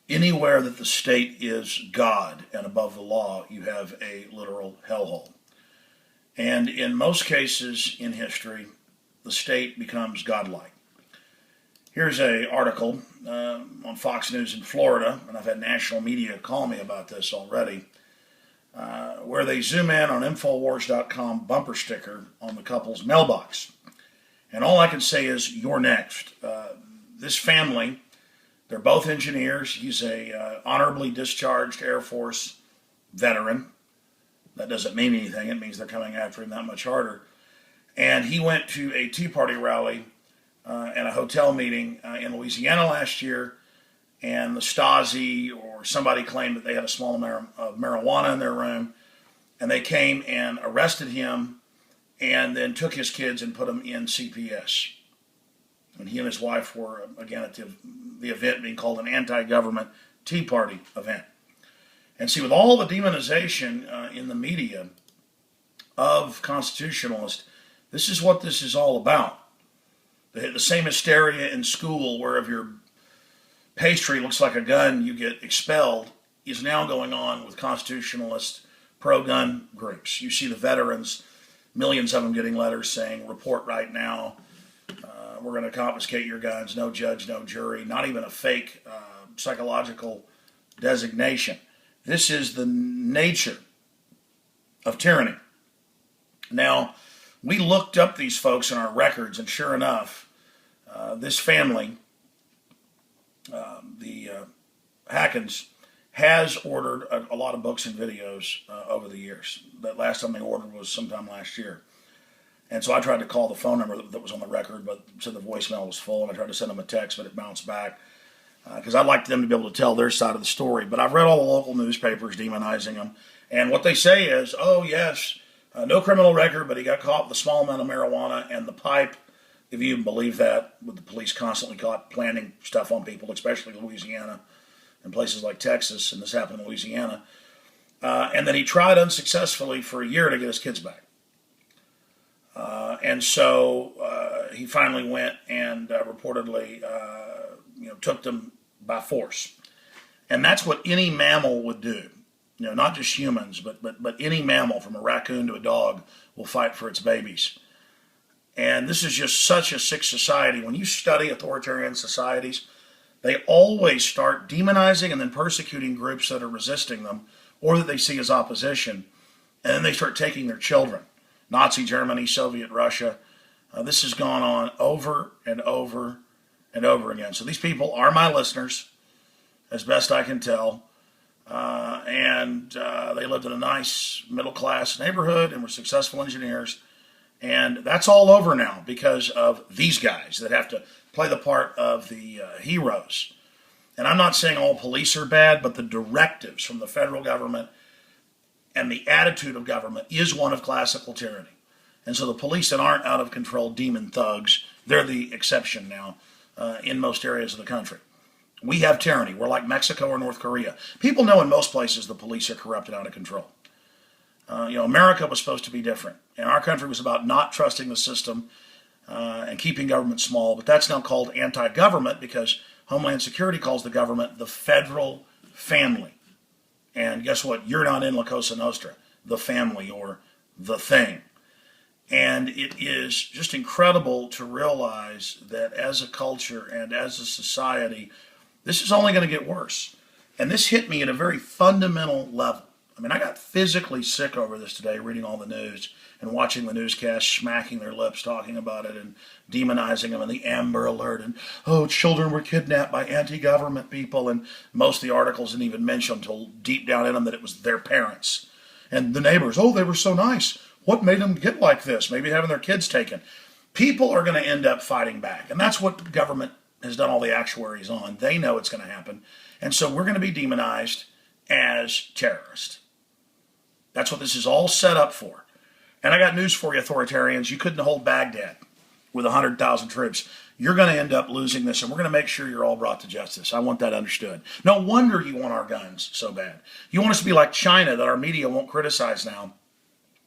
Anywhere that the state is God and above the law, you have a literal hellhole. And in most cases in history, the state becomes godlike. Here's an article on Fox News in Florida, and I've had national media call me about this already, where they zoom in on Infowars.com bumper sticker on the couple's mailbox. And all I can say is, you're next. This family, they're both engineers. He's a honorably discharged Air Force veteran. That doesn't mean anything. It means they're coming after him that much harder. And he went to a Tea Party rally and a hotel meeting in Louisiana last year, and the Stasi or somebody claimed that they had a small amount of marijuana in their room, and they came and arrested him and then took his kids and put them in CPS. And he and his wife were, again, at the event being called an anti-government Tea Party event. And see, with all the demonization in the media of constitutionalists, this is what this is all about. The same hysteria in school where if your pastry looks like a gun, you get expelled, is now going on with constitutionalist pro-gun groups. You see the veterans, millions of them getting letters saying, report right now, we're going to confiscate your guns, no judge, no jury, not even a fake psychological designation. This is the nature of tyranny. Now, we looked up these folks in our records, and sure enough, this family, the Hackens, has ordered a lot of books and videos over the years. That last time they ordered was sometime last year. And so I tried to call the phone number that was on the record, but said the voicemail was full, and I tried to send them a text, but it bounced back. Because I'd like them to be able to tell their side of the story. But I've read all the local newspapers demonizing them. And what they say is, oh, yes, no criminal record, but he got caught with a small amount of marijuana and the pipe, if you even believe that, with the police constantly caught planting stuff on people, especially Louisiana and places like Texas, and this happened in Louisiana. And then he tried unsuccessfully for a year to get his kids back. And so he finally went and reportedly took them by force. And that's what any mammal would do. Not just humans, but any mammal, from a raccoon to a dog, will fight for its babies. And this is just such a sick society. When you study authoritarian societies, they always start demonizing and then persecuting groups that are resisting them or that they see as opposition. And then they start taking their children. Nazi Germany, Soviet Russia. This has gone on over and over and over again. So these people are my listeners, as best I can tell. And they lived in a nice middle-class neighborhood and were successful engineers. And that's all over now because of these guys that have to play the part of the heroes. And I'm not saying all police are bad, but the directives from the federal government and the attitude of government is one of classical tyranny. And so the police that aren't out of control demon thugs, they're the exception now in most areas of the country. We have tyranny. We're like Mexico or North Korea. People know in most places the police are corrupt and out of control. America was supposed to be different. And our country was about not trusting the system and keeping government small. But that's now called anti-government because Homeland Security calls the government the federal family. And guess what? You're not in La Cosa Nostra, the family or the thing. And it is just incredible to realize that as a culture and as a society, this is only going to get worse. And this hit me at a very fundamental level. I mean, I got physically sick over this today, reading all the news and watching the newscast, smacking their lips, talking about it and demonizing them and the Amber Alert and, oh, children were kidnapped by anti-government people. And most of the articles didn't even mention until deep down in them that it was their parents. And the neighbors, oh, they were so nice. What made them get like this? Maybe having their kids taken. People are going to end up fighting back. And that's what the government has done all the actuaries on. They know it's going to happen. And so we're going to be demonized as terrorists. That's what this is all set up for. And I got news for you, authoritarians. You couldn't hold Baghdad with 100,000 troops. You're going to end up losing this, and we're going to make sure you're all brought to justice. I want that understood. No wonder you want our guns so bad. You want us to be like China that our media won't criticize now.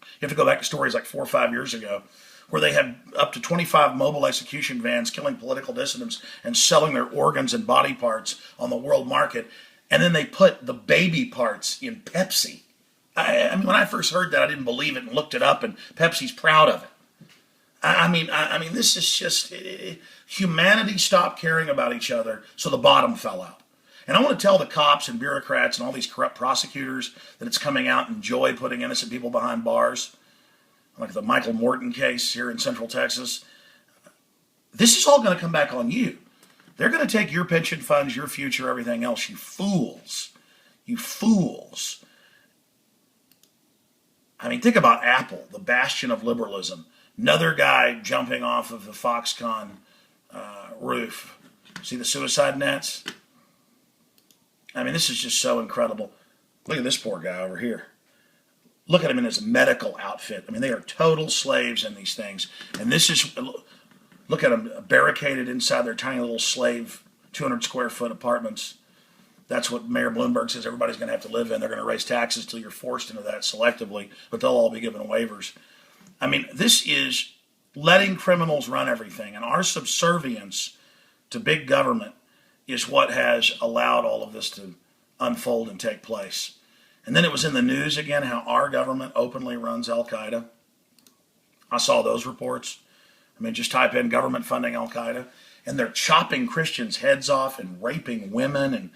You have to go back to stories like 4 or 5 years ago where they had up to 25 mobile execution vans killing political dissidents and selling their organs and body parts on the world market. And then they put the baby parts in Pepsi. I mean, when I first heard that, I didn't believe it and looked it up, and Pepsi's proud of it. I mean, this is just, humanity stopped caring about each other, so the bottom fell out. And I want to tell the cops and bureaucrats and all these corrupt prosecutors that it's coming out and enjoy putting innocent people behind bars, like the Michael Morton case here in Central Texas. This is all going to come back on you. They're going to take your pension funds, your future, everything else. You fools. You fools. I mean, think about Apple, the bastion of liberalism. Another guy jumping off of the Foxconn roof. See the suicide nets? I mean, this is just so incredible. Look at this poor guy over here. Look at him in his medical outfit. I mean, they are total slaves in these things. And this is, look at them barricaded inside their tiny little slave 200 square foot apartments. That's what Mayor Bloomberg says everybody's going to have to live in. They're going to raise taxes till you're forced into that selectively, but they'll all be given waivers. I mean, this is letting criminals run everything. And our subservience to big government is what has allowed all of this to unfold and take place. And then it was in the news again how our government openly runs Al-Qaeda. I saw those reports. I mean, just type in government funding Al-Qaeda, and they're chopping Christians' heads off and raping women, and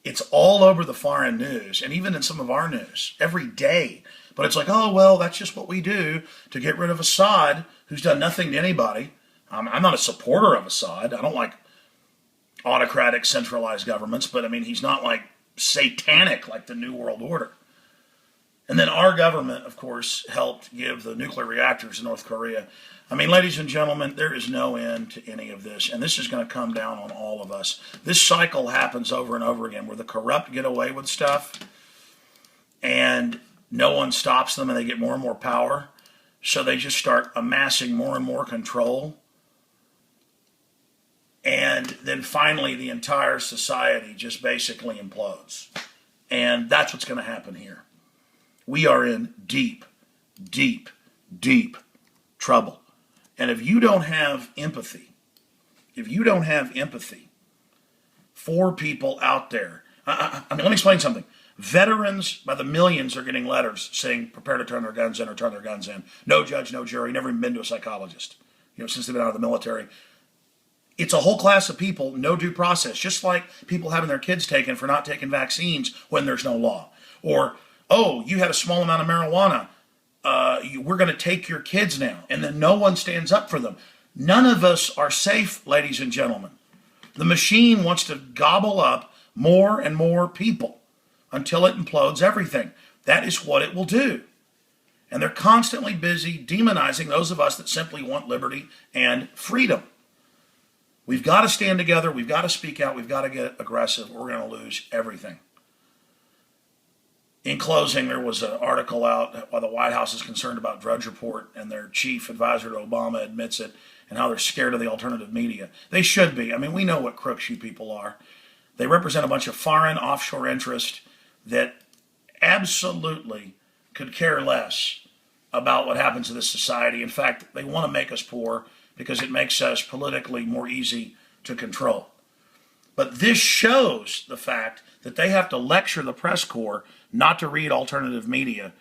it's all over the foreign news, and even in some of our news, every day. But it's like, oh, well, that's just what we do to get rid of Assad, who's done nothing to anybody. I'm not a supporter of Assad. I don't like autocratic, centralized governments, but I mean, he's not like satanic like the New World Order. And then our government, of course, helped give the nuclear reactors to North Korea. I mean, ladies and gentlemen, there is no end to any of this, and this is going to come down on all of us. This cycle happens over and over again where the corrupt get away with stuff and no one stops them and they get more and more power, so they just start amassing more and more control. And then finally the entire society just basically implodes. And that's what's going to happen here. We are in deep, deep, deep trouble. And if you don't have empathy for people out there, I mean, let me explain something. Veterans by the millions are getting letters saying, prepare to turn their guns in or turn their guns in. No judge, no jury, never even been to a psychologist, since they've been out of the military. It's a whole class of people, no due process, just like people having their kids taken for not taking vaccines when there's no law. Or, oh, you had a small amount of marijuana. We're going to take your kids now. And then no one stands up for them. None of us are safe, ladies and gentlemen. The machine wants to gobble up more and more people until it implodes everything. That is what it will do. And they're constantly busy demonizing those of us that simply want liberty and freedom. We've got to stand together. We've got to speak out. We've got to get aggressive. We're going to lose everything. In closing, there was an article out while the White House is concerned about Drudge Report, and their chief advisor to Obama admits it, and how they're scared of the alternative media. They should be. I mean, we know what crooks you people are. They represent a bunch of foreign offshore interests that absolutely could care less about what happens to this society. In fact, they want to make us poor because it makes us politically more easy to control. But this shows the fact that they have to lecture the press corps not to read alternative media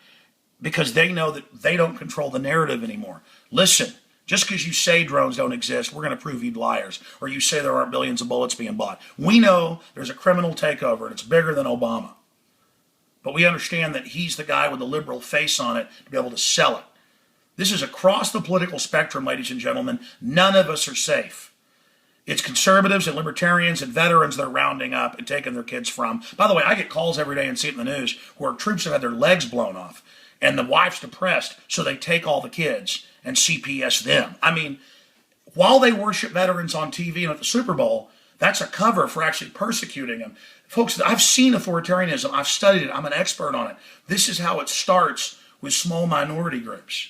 because they know that they don't control the narrative anymore. Listen, just because you say drones don't exist, we're going to prove you liars. Or you say there aren't billions of bullets being bought. We know there's a criminal takeover and it's bigger than Obama. But we understand that he's the guy with the liberal face on it to be able to sell it. This is across the political spectrum, ladies and gentlemen. None of us are safe. It's conservatives and libertarians and veterans they're rounding up and taking their kids from. By the way, I get calls every day and see it in the news where troops have had their legs blown off and the wife's depressed, so they take all the kids and CPS them. I mean, while they worship veterans on TV and at the Super Bowl, that's a cover for actually persecuting them. Folks, I've seen authoritarianism. I've studied it. I'm an expert on it. This is how it starts with small minority groups.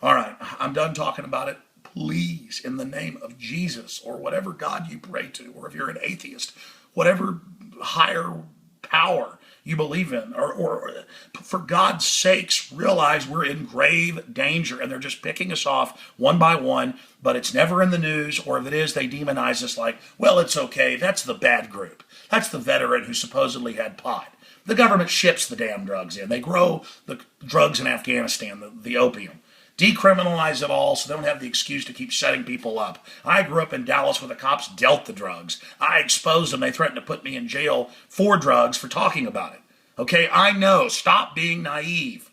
All right, I'm done talking about it. Please, in the name of Jesus, or whatever God you pray to, or if you're an atheist, whatever higher power you believe in, or for God's sakes, realize we're in grave danger, and they're just picking us off one by one, but it's never in the news, or if it is, they demonize us like, well, it's okay, that's the bad group. That's the veteran who supposedly had pot. The government ships the damn drugs in. They grow the drugs in Afghanistan, the opium. Decriminalize it all so they don't have the excuse to keep shutting people up. I grew up in Dallas where the cops dealt the drugs. I exposed them. They threatened to put me in jail for drugs for talking about it. Okay, I know. Stop being naive.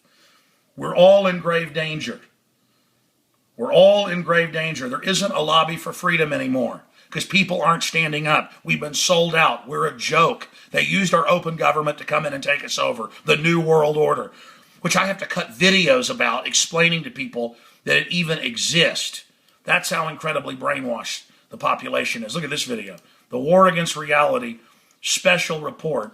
We're all in grave danger. We're all in grave danger. There isn't a lobby for freedom anymore because people aren't standing up. We've been sold out. We're a joke. They used our open government to come in and take us over. The New World Order, which I have to cut videos about explaining to people that it even exists. That's how incredibly brainwashed the population is. Look at this video. The War Against Reality special report.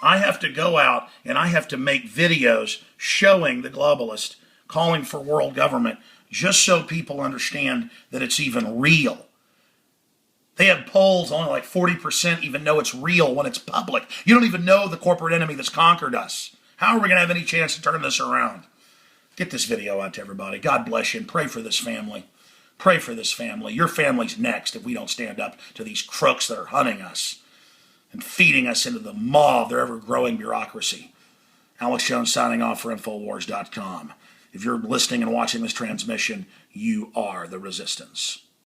I have to go out and I have to make videos showing the globalists calling for world government just so people understand that it's even real. They have polls, only like 40% even know it's real when it's public. You don't even know the corporate enemy that's conquered us. How are we going to have any chance to turn this around? Get this video out to everybody. God bless you, and pray for this family. Pray for this family. Your family's next if we don't stand up to these crooks that are hunting us and feeding us into the maw of their ever-growing bureaucracy. Alex Jones signing off for Infowars.com. If you're listening and watching this transmission, you are the resistance.